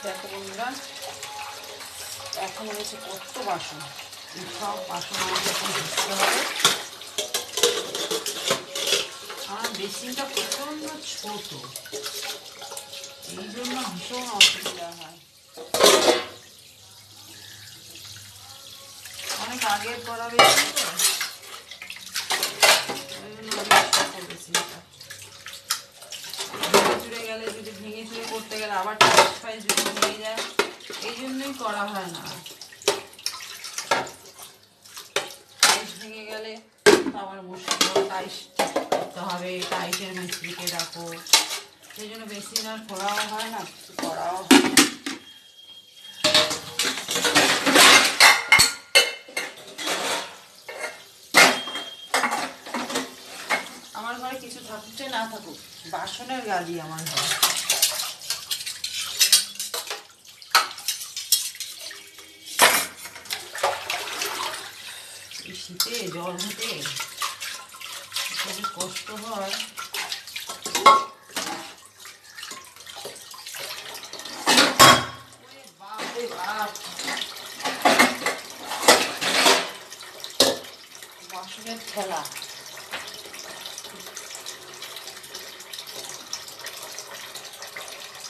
দেখো বন্ধুরা, এখন রয়েছে কত বাসন, সব বাসন আমাকে এখন ধুতে হবে। আমার বেসিনটা প্রচণ্ড ছোট, এই জন্য ভীষণ অসুবিধা হয়। অনেক আগের করা বেসিন তো, ওই জন্য অনেক ছোট বেসিনটা। ভেঙে চুরে গেলে, যদি ভেঙে চুরে করতে গেলে আবার টাইস ফাইস যদি ভেঙে যায়, এই জন্যই করা হয় না। টাইস ভেঙে গেলে আবার মুশকিল, টাইস করতে হবে, টাইসের মিস্ত্রিকে ডাকো, সেই জন্য বেসিন আর খোলাও হয় না, কিছু করাও হয় না। আমার ঘরে কিছু থাকতে না থাকুক, বাসনের গাজি আমার ঘরে। এই শীতে জল হতে খুবই কষ্ট হয়। বাসনের খেলা